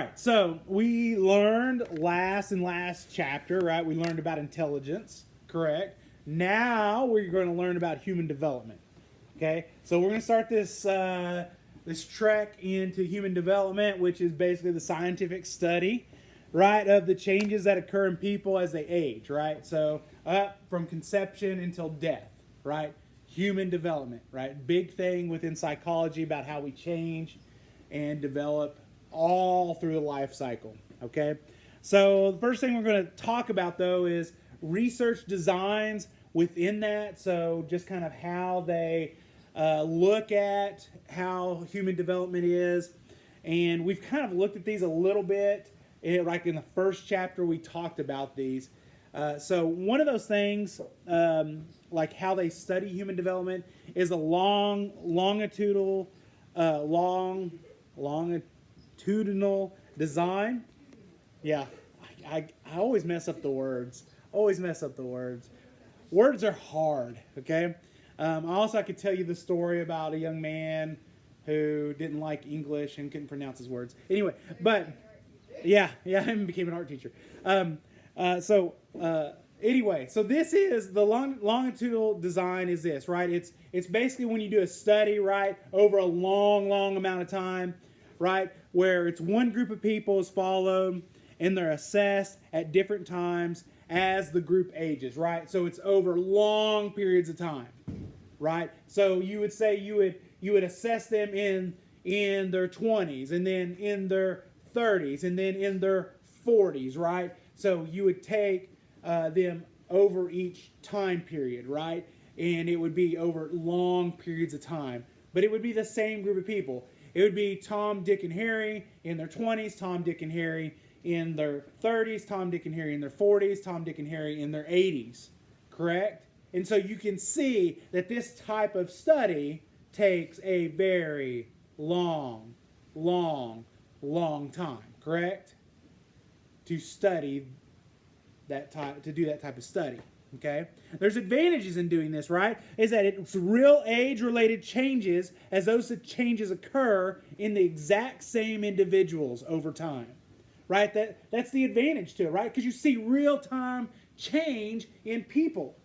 right, so we learned last chapter, right? We learned about intelligence, correct? Now we're going to learn about human development. Okay, so we're going to start this trek into human development, which is basically the scientific study, right, of the changes that occur in people as they age, right? So up from conception until death, right? Human development, right? Big thing within psychology about how we change and develop all through the life cycle. Okay, so the first thing we're going to talk about though is research designs within that. So just kind of how they look at how human development is, and we've kind of looked at these a little bit. Like in the first chapter, we talked about these. So one of those things, like how they study human development, is a longitudinal design. Yeah, I always mess up the words. Words are hard, okay? Also, I could tell you the story about a young man who didn't like English and couldn't pronounce his words. Anyway, but yeah, I became an art teacher. Anyway, so this is the longitudinal design is this, right? It's basically when you do a study, right, over a long amount of time, right, where it's one group of people is followed and they're assessed at different times as the group ages, right? So it's over long periods of time, right? So you would say you would assess them in their 20s, and then in their 30s, and then in their 40s, right? So you would take them over each time period, right? And it would be over long periods of time. But it would be the same group of people. It would be Tom, Dick, and Harry in their 20s, Tom, Dick, and Harry in their 30s, Tom, Dick, and Harry in their 40s, Tom, Dick, and Harry in their 80s, correct? And so you can see that this type of study takes a very long time, correct? To study that type, to do that type of study, okay? There's advantages in doing this, right? Is that it's real age-related changes as those changes occur in the exact same individuals over time, right? That's the advantage to it, right? Because you see real-time change in people,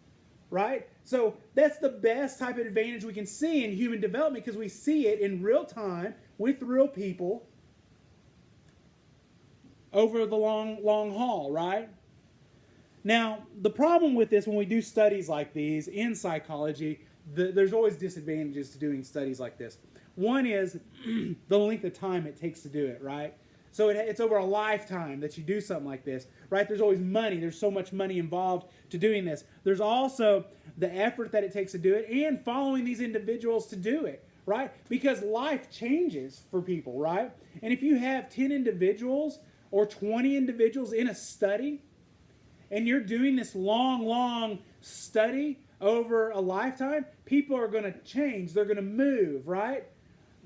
right? So that's the best type of advantage we can see in human development, because we see it in real time with real people over the long haul, right? Now, the problem with this when we do studies like these in psychology, there's always disadvantages to doing studies like this. One is the length of time it takes to do it, right? So it's over a lifetime that you do something like this, right? There's always money. There's so much money involved to doing this. There's also the effort that it takes to do it and following these individuals to do it, right? Because life changes for people, right? And if you have 10 individuals or 20 individuals in a study, and you're doing this long study over a lifetime, people are going to change. They're going to move, right?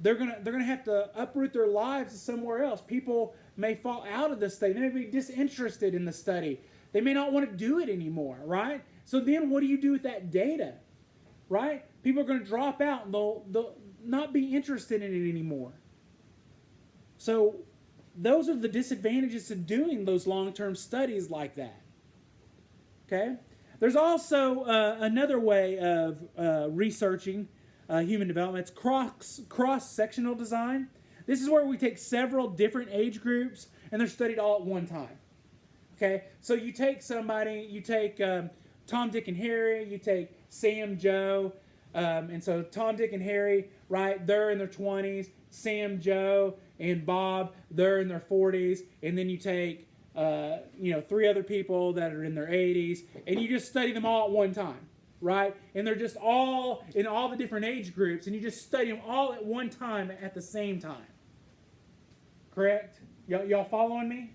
They're going to have to uproot their lives somewhere else. People may fall out of the study. They may be disinterested in the study. They may not want to do it anymore, right? So then what do you do with that data, right? People are going to drop out and they'll not be interested in it anymore. So those are the disadvantages to doing those long-term studies like that. Okay? There's also another way of researching human development. It's cross-sectional design. This is where we take several different age groups and they're studied all at one time. Okay? So you take somebody, you take Tom, Dick, and Harry, you take Sam, Joe, and so Tom, Dick, and Harry, right, they're in their 20s. Sam, Joe, and Bob, they're in their 40s. And then you take three other people that are in their 80s, and you just study them all at one time, right? And they're just all in all the different age groups, and you just study them all at one time at the same time. Correct? Y'all following me?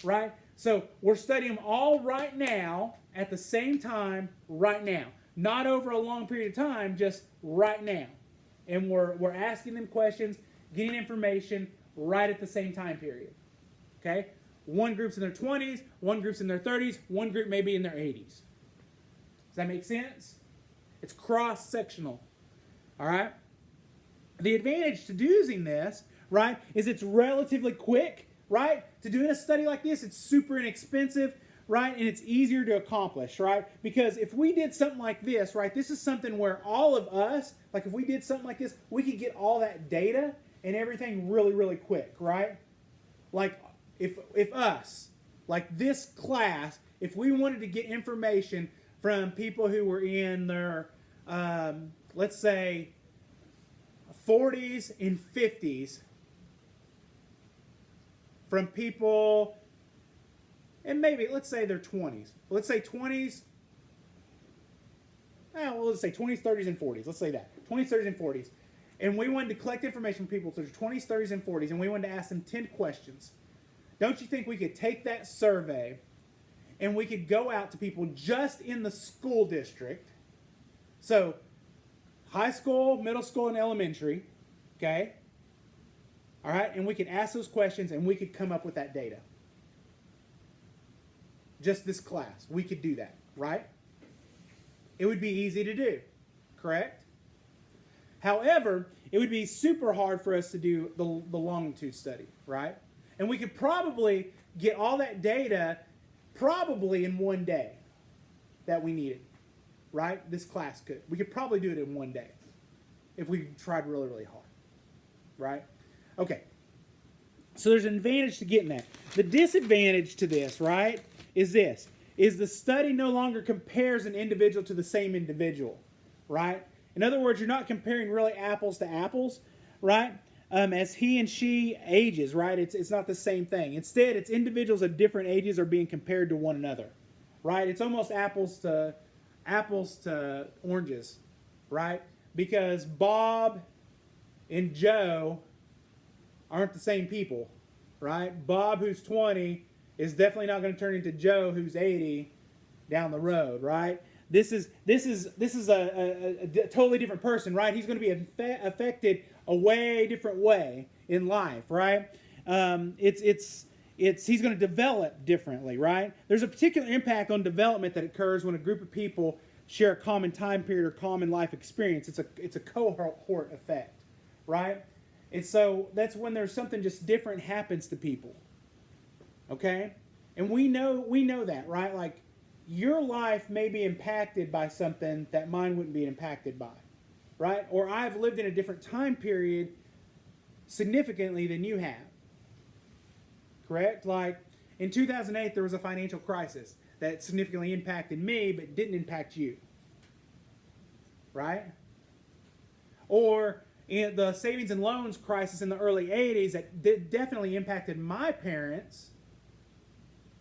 Right? So we're studying them all right now at the same time right now. Not over a long period of time, just right now. And we're asking them questions, getting information right at the same time period. Okay? One group's in their 20s, one group's in their 30s, one group may be in their 80s. Does that make sense? It's cross-sectional. All right? The advantage to using this, right, is it's relatively quick, right? To do a study like this, it's super inexpensive, right? And it's easier to accomplish, right? Because if we did something like this, right, this is something where all of us, like if we did something like this, we could get all that data and everything really, really quick, right? Like if us, like this class, if we wanted to get information from people who were in their, let's say, 40s and 50s, from people, and maybe, let's say their 20s. Let's say 20s, well, let's say 20s, 30s, and 40s. Let's say that. 20s, 30s, and 40s. And we wanted to collect information from people to their 20s, 30s, and 40s, and we wanted to ask them 10 questions. Don't you think we could take that survey and we could go out to people just in the school district? So, high school, middle school, and elementary, okay? All right, and we could ask those questions and we could come up with that data. Just this class, we could do that, right? It would be easy to do, correct? However, it would be super hard for us to do the longitude study, right? And we could probably get all that data probably in one day that we needed, right? This class could. We could probably do it in one day if we tried really, really hard, right? Okay. So there's an advantage to getting that. The disadvantage to this, right, is this. Is the study no longer compares an individual to the same individual, right? In other words, you're not comparing really apples to apples, right? As he and she ages, right? It's not the same thing. Instead, it's individuals of different ages are being compared to one another, right? It's almost apples to oranges, right? Because Bob and Joe aren't the same people, right? Bob, who's 20, is definitely not going to turn into Joe, who's 80, down the road, right? This is a totally different person, right? He's going to be affected a way different way in life, right? He's going to develop differently, right? There's a particular impact on development that occurs when a group of people share a common time period or common life experience. It's a cohort effect, right? And so that's when there's something just different happens to people. Okay? And we know that, right? Like your life may be impacted by something that mine wouldn't be impacted by, right? Or I've lived in a different time period significantly than you have. Correct? Like in 2008 there was a financial crisis that significantly impacted me but didn't impact you. Right? Or in the savings and loans crisis in the early 80s that definitely impacted my parents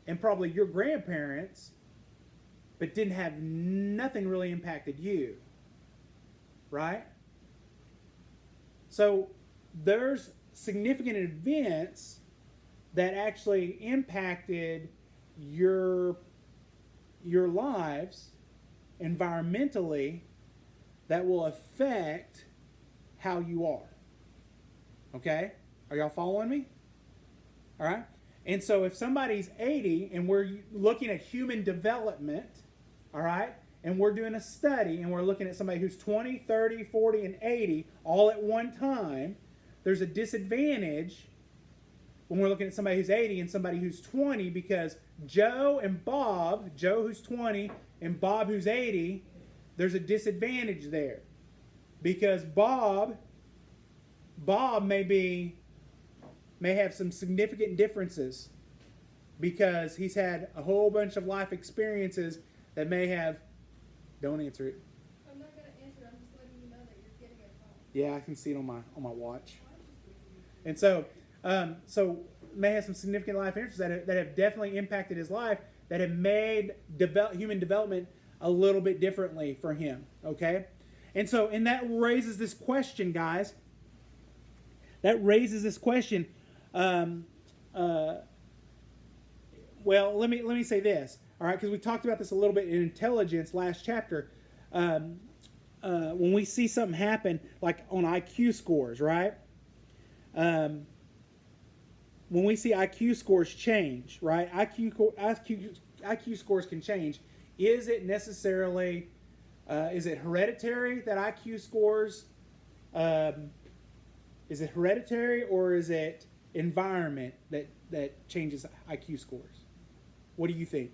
and probably your grandparents, but didn't have nothing really impacted you. Right? So there's significant events that actually impacted your lives environmentally that will affect how you are. Okay? Are y'all following me? All right? And so if somebody's 80 and we're looking at human development, all right, and we're doing a study and we're looking at somebody who's 20, 30, 40, and 80 all at one time, there's a disadvantage when we're looking at somebody who's 80 and somebody who's 20 because Joe and Bob, Joe who's 20 and Bob who's 80, there's a disadvantage there. Because Bob may have some significant differences because he's had a whole bunch of life experiences that may have... Don't answer it. I'm not going to answer. I'm just letting you know that you're getting a call. Yeah, I can see it on my watch. And so may have some significant life interests that have definitely impacted his life, that have made human development a little bit differently for him. Okay? And that raises this question, guys. That raises this question. Well, let me say this. All right, because we talked about this a little bit in intelligence last chapter. When we see something happen, like on IQ scores, right? When we see IQ scores change, right? IQ scores can change. Is it necessarily, is it hereditary that IQ scores, is it hereditary or is it environment that changes IQ scores? What do you think?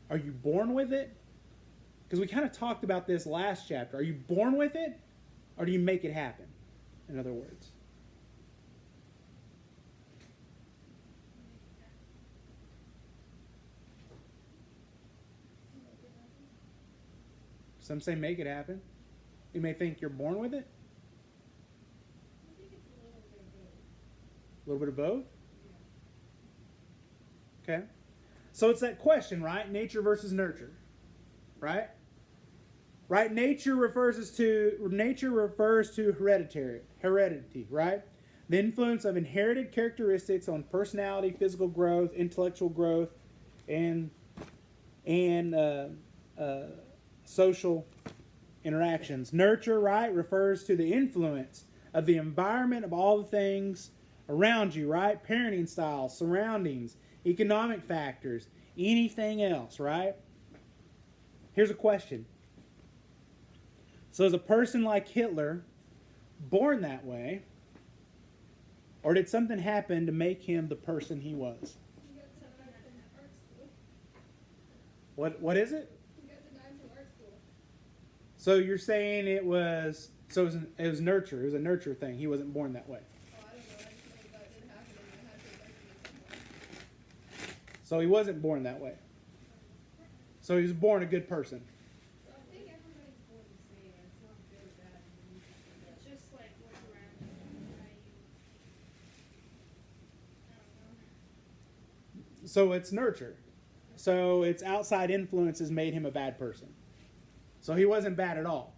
Are you born with it? Because we kind of talked about this last chapter. Are you born with it, or do you make it happen? In other words. Some say make it happen. You may think you're born with it. I think it's a little bit of both. A little bit of both. Okay. So it's that question, right? Nature versus nurture, right? Right? Nature refers to heredity, right? The influence of inherited characteristics on personality, physical growth, intellectual growth, and social interactions. Nurture, right, refers to the influence of the environment of all the things around you, right? Parenting styles, surroundings, economic factors, anything else, right? Here's a question. So is a person like Hitler born that way, or did something happen to make him the person he was? You got denied from art school. What is it? You got denied from art school. So you're saying it was nurture. It was a nurture thing. He wasn't born that way. Oh, I don't know. I just know that didn't happen and I had to investigate somewhere. So he wasn't born that way. So he was born a good person. I think everybody's born the same. It's not good or bad. It's just like what's around you, how you. I don't know. So it's nurture. So it's outside influences made him a bad person. So he wasn't bad at all.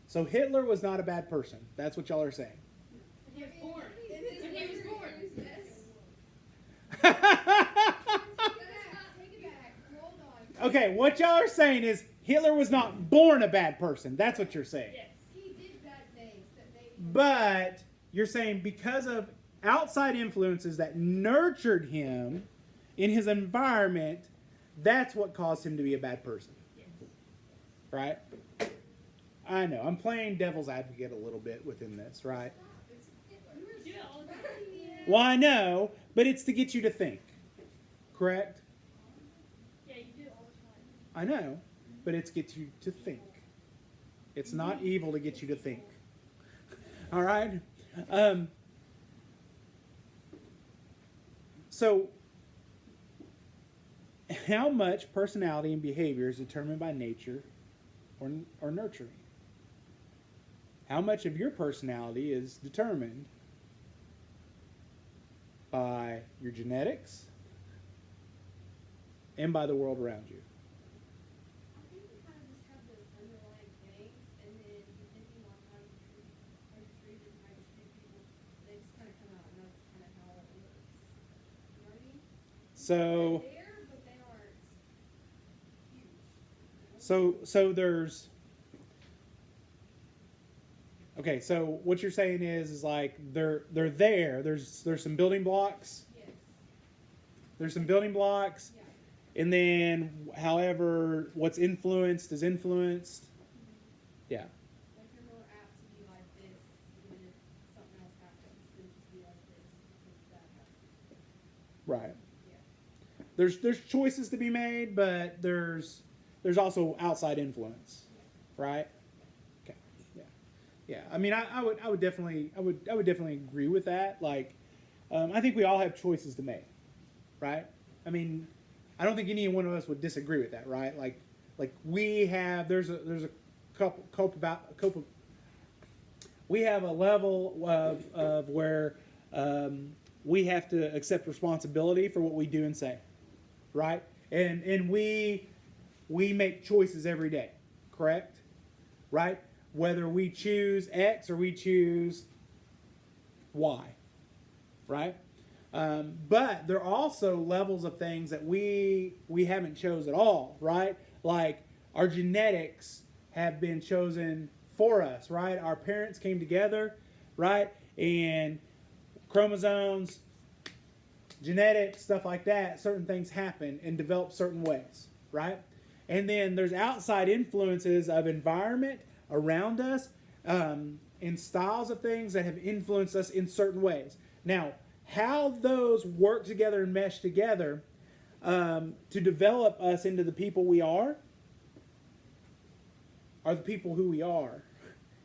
So Hitler was not a bad person. That's what y'all are saying. He was born. He was born. Yes. Take it back. Hold on. Okay, what y'all are saying is Hitler was not born a bad person. That's what you're saying. Yes. He did bad things that made him. But you're saying because of outside influences that nurtured him in his environment, that's what caused him to be a bad person. Yes. Right? I know. I'm playing devil's advocate a little bit within this, right? It's Hitler. Well, I know, but it's to get you to think. Correct? Yeah, you do it all the time. I know, but it's get you to think. It's not evil to get you to think. All right? So, how much personality and behavior is determined by nature or nurturing? How much of your personality is determined by your genetics and by the world around you? I think we kind of just have those underlying things, and then depending on how you treat and how you treat people, they just kind of come out, and that's kind of how it works. You know what I mean? So, They're there, but they aren't huge. so there's. Okay, so what you're saying is like they're there. There's some building blocks. Yes. There's some building blocks, Yeah. and then however what's influenced is influenced. Yeah. Like you're more apt to be like this, even if something else happens, than to be like this because that happened. Right. Yeah. There's choices to be made, but there's also outside influence, right? Okay. Yeah. Yeah. I mean, I would definitely agree with that. Like, I think we all have choices to make, right? I mean, I don't think any one of us would disagree with that, right? Like we have there's a we have a level of where we have to accept responsibility for what we do and say, right? And we make choices every day, correct? Right? Whether we choose X or we choose Y, right? But there are also levels of things that we haven't chose at all, right? Like our genetics have been chosen for us, right? Our parents came together, right? And chromosomes genetics, stuff like that, certain things happen and develop certain ways, right? And then there's outside influences of environment around us, and styles of things that have influenced us in certain ways. Now, how those work together and mesh together to develop us into the people we are the people who we are.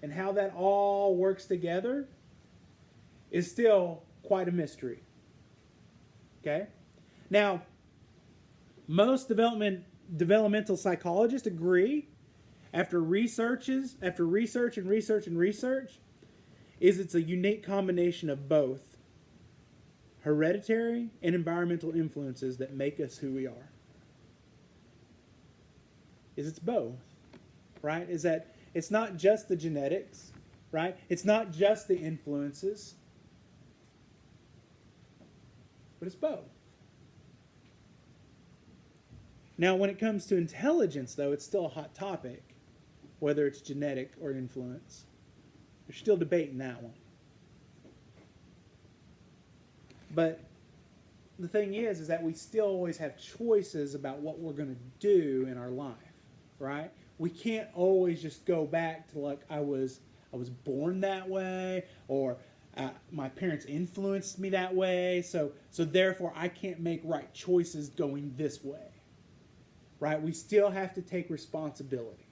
And how that all works together is still quite a mystery. Okay? Now, most developmental psychologists agree, after research, is it's a unique combination of both hereditary and environmental influences that make us who we are. It's both, right? Is that it's not just the genetics, right? It's not just the influences, but it's both. Now, when it comes to intelligence, though, it's still a hot topic, whether it's genetic or influence. They're still debating that one. But the thing is that we still always have choices about what we're going to do in our life, right? We can't always just go back to like I was born that way, or my parents influenced me that way, so therefore I can't make right choices going this way. Right? We still have to take responsibility.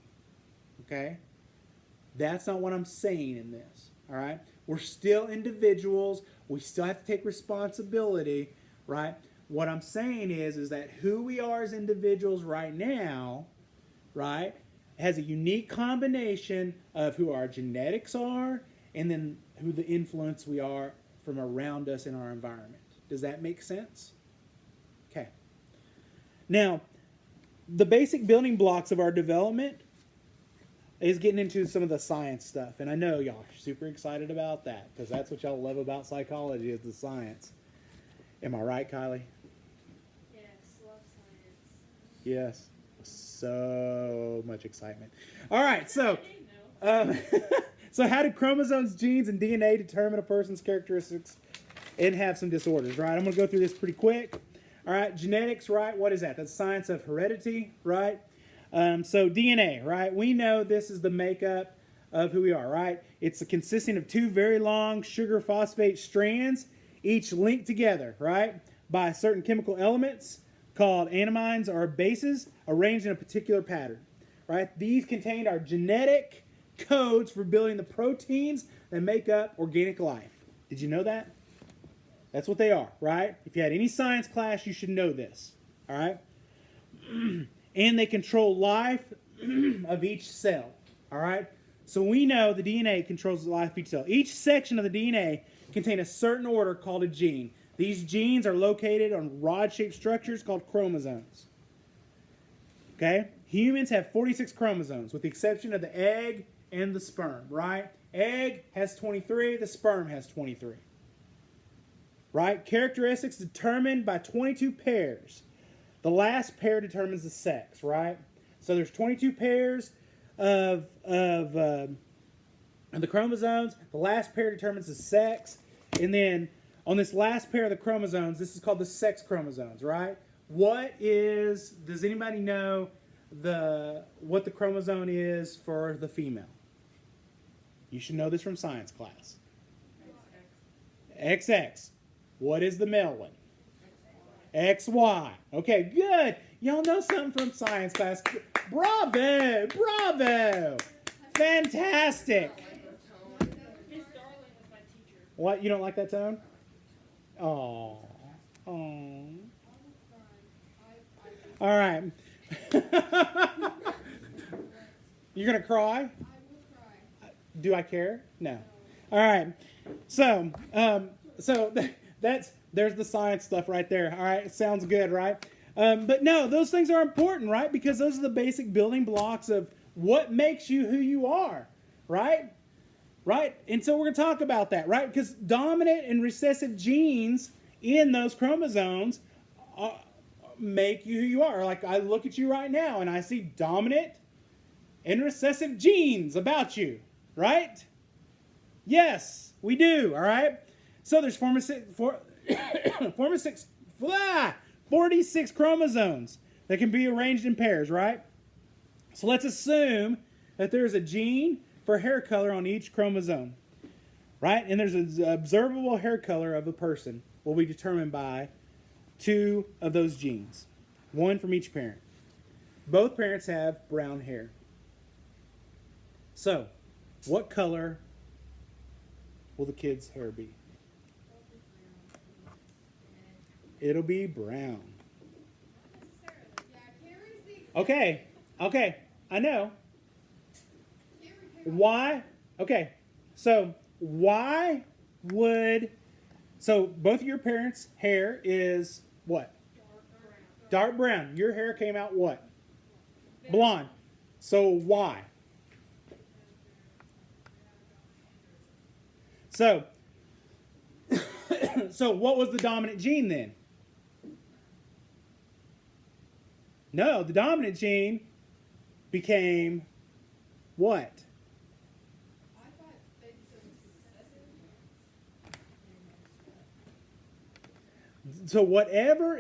Okay? That's not what I'm saying in this. All right? We're still individuals. We still have to take responsibility. Right? What I'm saying is that who we are as individuals right now, right, has a unique combination of who our genetics are and then who the influence we are from around us in our environment. Does that make sense? Okay. Now, the basic building blocks of our development is getting into some of the science stuff. And I know y'all are super excited about that because that's what y'all love about psychology is the science. Am I right, Kylie? Yes, love science. Yes. So much excitement. All right, so so how do chromosomes, genes, and DNA determine a person's characteristics and have some disorders, right? I'm going to go through this pretty quick. All right, genetics, right? What is that? That's science of heredity, right? So DNA, right? We know this is the makeup of who we are, right? It's consisting of two very long sugar phosphate strands, each linked together, right, by certain chemical elements called amines or bases arranged in a particular pattern, right? These contain our genetic codes for building the proteins that make up organic life. Did you know that? That's what they are, right? If you had any science class, you should know this, all right? And they control life of each cell, all right? So we know the DNA controls the life of each cell. Each section of the DNA contains a certain order called a gene. These genes are located on rod-shaped structures called chromosomes. Okay? Humans have 46 chromosomes, with the exception of the egg and the sperm, right? Egg has 23, the sperm has 23. Right? Characteristics determined by 22 pairs. The last pair determines the sex, right? So there's 22 pairs of the chromosomes. The last pair determines the sex. And then on this last pair of the chromosomes, this is called the sex chromosomes, right? Does anybody know what the chromosome is for the female? You should know this from science class. XX. What is the male one? XY. Okay, good. Y'all know something from science class. Bravo! Bravo! Fantastic. Miss Darling was my teacher. What? You don't like that tone? Oh. Oh. All right. You're going to cry? I will cry. Do I care? No. All right. So there's the science stuff right there. All right. Sounds good, right? But no, those things are important, right? Because those are the basic building blocks of what makes you who you are, right? Right? And so we're going to talk about that, right? Because dominant and recessive genes in those chromosomes make you who you are. Like I look at you right now and I see dominant and recessive genes about you, right? Yes, we do, all right? So there's 46 chromosomes that can be arranged in pairs, right? So let's assume that there's a gene for hair color on each chromosome, right? And there's an observable hair color of a person will be determined by 2 of those genes, 1 from each parent. Both parents have brown hair. So, what color will the kid's hair be? It'll be brown. Yeah, Carrie's the example. Okay, I know. Carrie came Why? Okay, so why would... So, both of your parents' hair is what? Dark brown. Your hair came out what? Blonde. So, why? So, so what was the dominant gene then? No, the dominant gene became what? I thought they said it was recessive. So whatever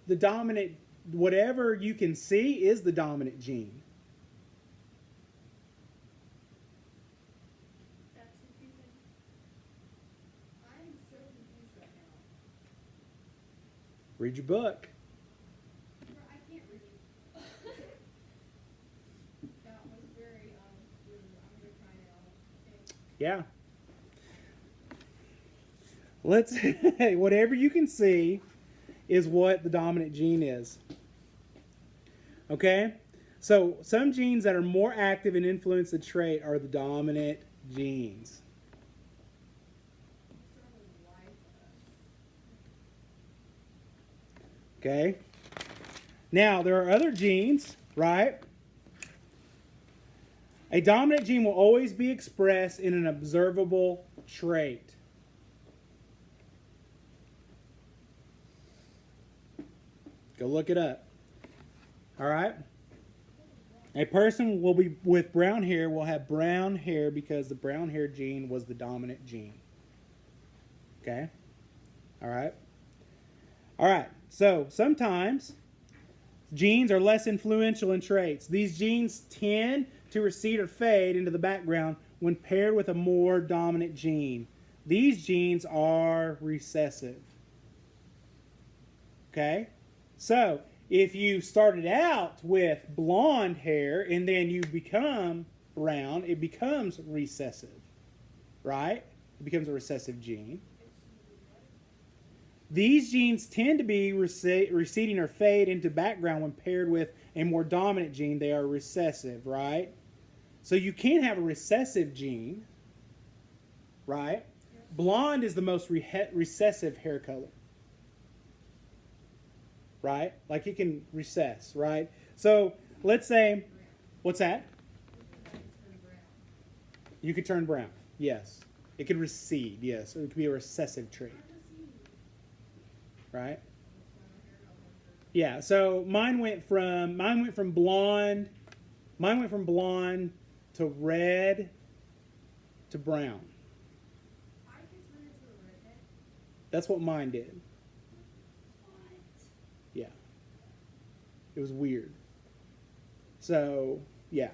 the dominant, whatever you can see is the dominant gene. That's confusing. I'm so confused right now. Read your book. I can't read. That was very blue. I'm gonna try now. Okay. Yeah. Let's whatever you can see is what the dominant gene is. Okay? So some genes that are more active and influence the trait are the dominant genes. Okay? Now, there are other genes, right? A dominant gene will always be expressed in an observable trait. Go look it up. All right? A person will be with brown hair will have brown hair because the brown hair gene was the dominant gene. Okay? All right? All right. So, sometimes genes are less influential in traits. These genes tend to recede or fade into the background when paired with a more dominant gene. These genes are recessive. Okay? So, if you started out with blonde hair and then you become brown, it becomes recessive. Right? It becomes a recessive gene. These genes tend to be receding or fade into background when paired with a more dominant gene. They are recessive, right? So you can have a recessive gene, right? Blonde is the most recessive hair color, right? Like it can recess, right? So let's say, what's that? You could turn brown, yes. It could recede, yes. Or it could be a recessive trait. Right? Yeah, so mine went from blonde to red to brown. I could turn into a redhead. That's what mine did. What? Yeah. It was weird. So, yeah.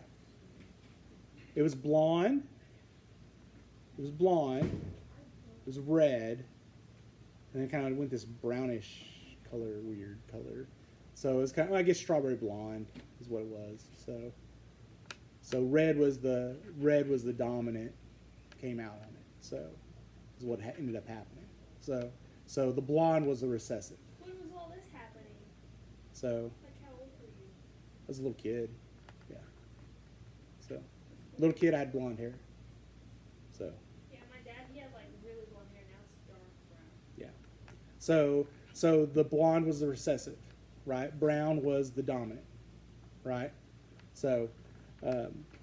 It was blonde. It was red. And then kind of went this brownish color, weird color. So it's kind of, I guess, strawberry blonde is what it was. So red was the dominant, came out on it. So is what ended up happening. So the blonde was the recessive. When was all this happening? So Like, how old were you? I was a little kid. Yeah. So little kid, I had blonde hair. So. Yeah, my dad, he had like really blonde hair. Now it's dark brown. Yeah. So the blonde was the recessive, right? Brown was the dominant, right? So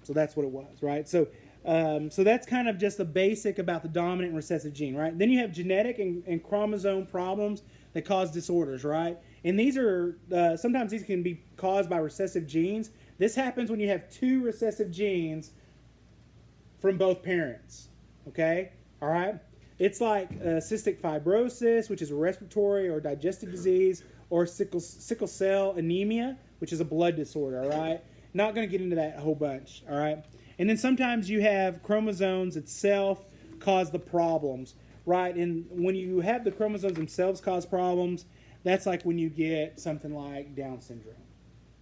that's what it was, right? So that's kind of just the basic about the dominant and recessive gene, right? Then you have genetic and chromosome problems that cause disorders, right? And these are sometimes these can be caused by recessive genes. This happens when you have 2 recessive genes from both parents. Okay, all right. It's like cystic fibrosis, which is a respiratory or digestive disease, or sickle cell anemia, which is a blood disorder, all right? Not going to get into that a whole bunch, all right? And then sometimes you have chromosomes itself cause the problems, right? And when you have the chromosomes themselves cause problems, that's like when you get something like Down syndrome,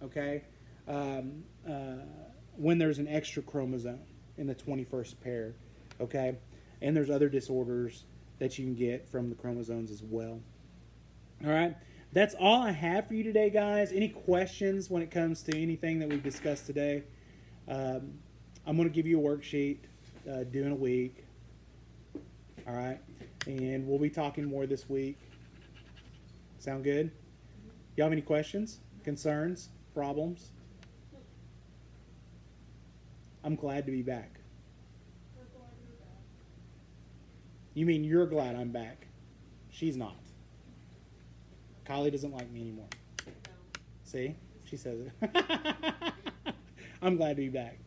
okay? When there's an extra chromosome in the 21st pair, okay? And there's other disorders that you can get from the chromosomes as well. All right? That's all I have for you today, guys. Any questions when it comes to anything that we've discussed today? I'm going to give you a worksheet due in a week. All right? And we'll be talking more this week. Sound good? Y'all have any questions, concerns, problems? I'm glad to be back. You mean you're glad I'm back? She's not. Kylie doesn't like me anymore. See? She says it. I'm glad to be back.